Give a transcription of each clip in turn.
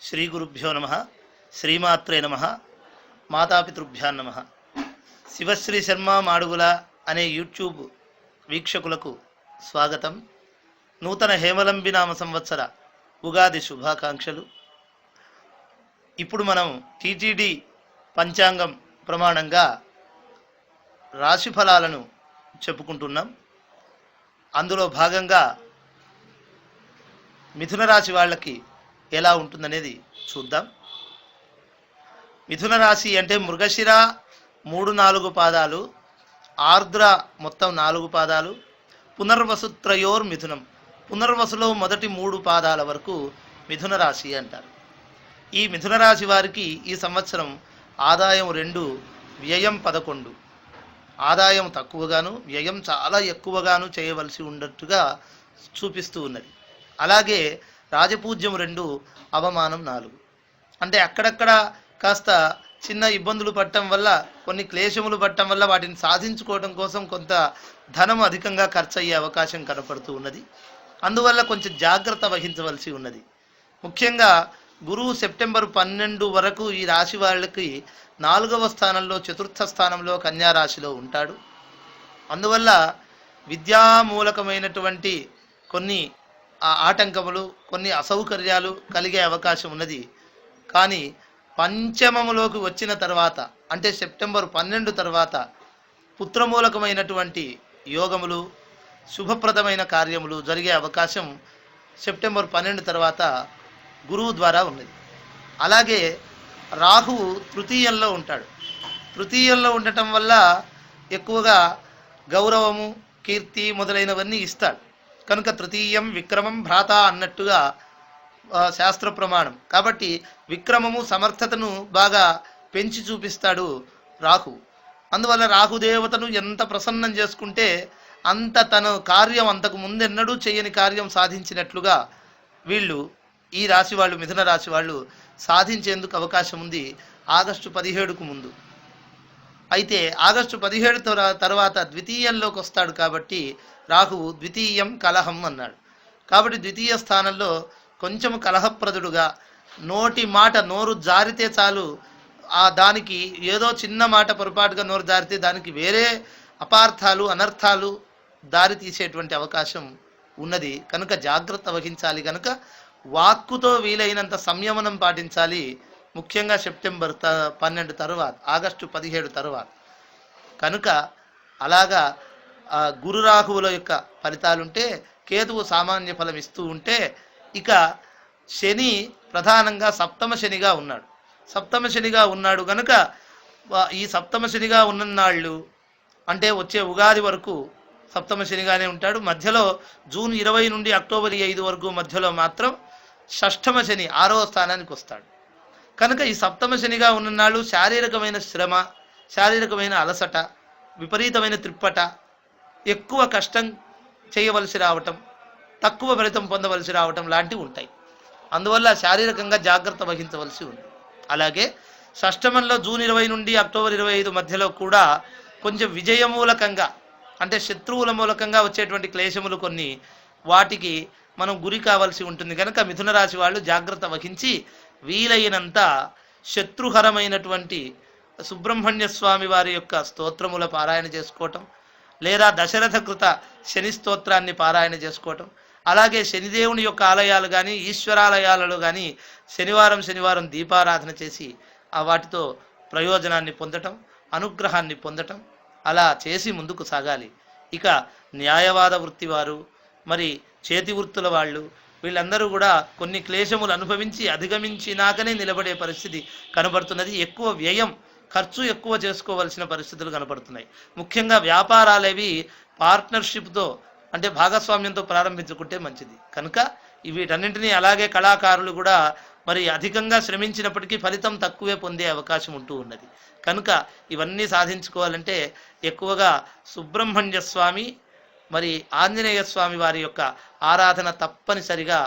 శ్రీ గురుభ్యో నమ. శ్రీమాత్రే నమ. మాతాపితృభ్యాన్ నమ. శివశ్రీ శర్మ మాడుగుల అనే యూట్యూబ్ వీక్షకులకు స్వాగతం. నూతన హేమలంబినామ సంవత్సర ఉగాది శుభాకాంక్షలు. ఇప్పుడు మనం టీటీడీ పంచాంగం ప్రమాణంగా రాశి ఫలాలను చెప్పుకుంటున్నాం. అందులో భాగంగా మిథున రాశి వాళ్ళకి ఎలా ఉంటుందనేది చూద్దాం. మిథున రాశి అంటే మృగశిర 3-4 పాదాలు, ఆర్ద్ర మొత్తం 4 పాదాలు, పునర్వసు త్రయోర్ మిథునం, పునర్వసులో మొదటి 3 పాదాల వరకు మిథున రాశి అంటారు. ఈ మిథున రాశి వారికి ఈ సంవత్సరం ఆదాయం 2, వ్యయం 11. ఆదాయం తక్కువగాను వ్యయం చాలా ఎక్కువగాను చేయవలసి ఉన్నట్టుగా చూపిస్తూ ఉన్నది. అలాగే రాజపూజ్యం 2, అవమానం 4. అంటే అక్కడక్కడ కాస్త చిన్న ఇబ్బందులు పడటం వల్ల, కొన్ని క్లేశములు పడటం వల్ల వాటిని సాధించుకోవడం కోసం కొంత ధనం అధికంగా ఖర్చు అయ్యే అవకాశం కనపడుతూ ఉన్నది. అందువల్ల కొంచెం జాగ్రత్త వహించవలసి ఉన్నది. ముఖ్యంగా గురువు సెప్టెంబర్ 12 వరకు ఈ రాశి వాళ్ళకి 4వ స్థానంలో, చతుర్థ స్థానంలో కన్యా రాశిలో ఉంటాడు. అందువల్ల విద్యామూలకమైనటువంటి కొన్ని ఆటంకములు, కొన్ని అసౌకర్యాలు కలిగే అవకాశం ఉన్నది. కానీ పంచమములోకి వచ్చిన తర్వాత, అంటే సెప్టెంబర్ 12 తర్వాత పుత్రమూలకమైనటువంటి యోగములు, శుభప్రదమైన కార్యములు జరిగే అవకాశం సెప్టెంబర్ 12 తర్వాత గురువు ద్వారా ఉన్నది. అలాగే రాహువు తృతీయంలో ఉంటాడు. తృతీయంలో ఉండటం వల్ల ఎక్కువగా గౌరవము, కీర్తి మొదలైనవన్నీ ఇస్తాడు. కనుక తృతీయం విక్రమం భ్రాత అన్నట్టుగా శాస్త్ర ప్రమాణం. కాబట్టి విక్రమము, సమర్థతను బాగా పెంచి చూపిస్తాడు రాహు. అందువల్ల రాహుదేవతను ఎంత ప్రసన్నం చేసుకుంటే అంత తన కార్యం, అంతకు ముందెన్నడూ చేయని కార్యం సాధించినట్లుగా వీళ్ళు, ఈ రాశి వాళ్ళు, మిథున రాశి వాళ్ళు సాధించేందుకు అవకాశం ఉంది ఆగస్టు 17కు ముందు. అయితే ఆగస్టు 17 తర్వాత ద్వితీయంలోకి వస్తాడు. కాబట్టి రాహువు ద్వితీయం కలహం అన్నాడు. కాబట్టి ద్వితీయ స్థానంలో కొంచెం కలహప్రదుడుగా, నోటి మాట నోరు జారితే చాలు, దానికి ఏదో చిన్న మాట పొరపాటుగా నోరు జారితే దానికి వేరే అపార్థాలు, అనర్థాలు దారి తీసేటువంటి అవకాశం ఉన్నది. కనుక జాగ్రత్త వహించాలి. కనుక వాక్కుతో వీలైనంత సంయమనం పాటించాలి. ముఖ్యంగా సెప్టెంబర్ 12 తర్వాత, ఆగస్టు 17 తర్వాత. కనుక అలాగా గురు రాహువుల యొక్క ఫలితాలుంటే, కేతువు సామాన్య ఫలం ఇస్తూ ఉంటే, ఇక శని ప్రధానంగా సప్తమ శనిగా ఉన్నాడు. సప్తమ శనిగా ఉన్నాడు కనుక ఈ సప్తమ శనిగా ఉన్ననాళ్ళు, అంటే వచ్చే ఉగాది వరకు సప్తమ శనిగానే ఉంటాడు. మధ్యలో జూన్ 20 నుండి అక్టోబర్ 5 వరకు మధ్యలో మాత్రం షష్ఠమ శని 6వ స్థానానికి వస్తాడు. కనుక ఈ సప్తమ శనిగా ఉన్ననాళ్ళు శారీరకమైన శ్రమ, శారీరకమైన అలసట, విపరీతమైన త్రిప్పట, ఎక్కువ కష్టం చేయవలసి రావటం, తక్కువ ఫలితం పొందవలసి రావటం లాంటివి ఉంటాయి. అందువల్ల శారీరకంగా జాగ్రత్త వహించవలసి ఉంది. అలాగే షష్టమంలో జూన్ 20 నుండి అక్టోబర్ 25 మధ్యలో కూడా కొంచెం విజయమూలకంగా, అంటే శత్రువుల మూలకంగా వచ్చేటువంటి క్లేశములు కొన్ని, వాటికి మనం గురి కావాల్సి ఉంటుంది. కనుక మిథున రాశి వాళ్ళు జాగ్రత్త వహించి వీలైనంత శత్రుహరమైనటువంటి సుబ్రహ్మణ్య స్వామి వారి యొక్క స్తోత్రముల పారాయణ చేసుకోవటం, లేదా దశరథ కృత శని స్తోత్రాన్ని పారాయణ చేసుకోవటం, అలాగే శనిదేవుని యొక్క ఆలయాలు కానీ, ఈశ్వరాలయాలలో కానీ శనివారం దీపారాధన చేసి వాటితో ప్రయోజనాన్ని పొందటం, అనుగ్రహాన్ని పొందటం, అలా చేసి ముందుకు సాగాలి. ఇక న్యాయవాద వృత్తి వారు, మరి చేతి వృత్తుల వాళ్ళు, వీళ్ళందరూ కూడా కొన్ని క్లేశములు అనుభవించి అధిగమించినాకనే నిలబడే పరిస్థితి కనబడుతున్నది. ఎక్కువ వ్యయం, ఖర్చు ఎక్కువ చేసుకోవలసిన పరిస్థితులు కనపడుతున్నాయి. ముఖ్యంగా వ్యాపారాలేవి పార్ట్నర్షిప్తో, అంటే భాగస్వామ్యంతో ప్రారంభించుకుంటే మంచిది. కనుక వీటన్నింటినీ, అలాగే కళాకారులు కూడా మరి అధికంగా శ్రమించినప్పటికీ ఫలితం తక్కువే పొందే అవకాశం ఉంటూ ఉన్నది. కనుక ఇవన్నీ సాధించుకోవాలంటే ఎక్కువగా సుబ్రహ్మణ్య స్వామి, మరి ఆంజనేయ స్వామి వారి యొక్క ఆరాధన తప్పనిసరిగా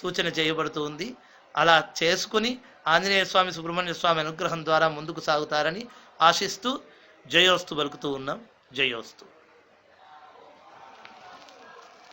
సూచన చేయబడుతూ ఉంది. అలా చేసుకుని ఆంజనేయ స్వామి, సుబ్రహ్మణ్య స్వామి అనుగ్రహం ద్వారా ముందుకు సాగుతారని ఆశిస్తూ జయోస్తు పలుకుతూ ఉన్నాం. జయోస్తు.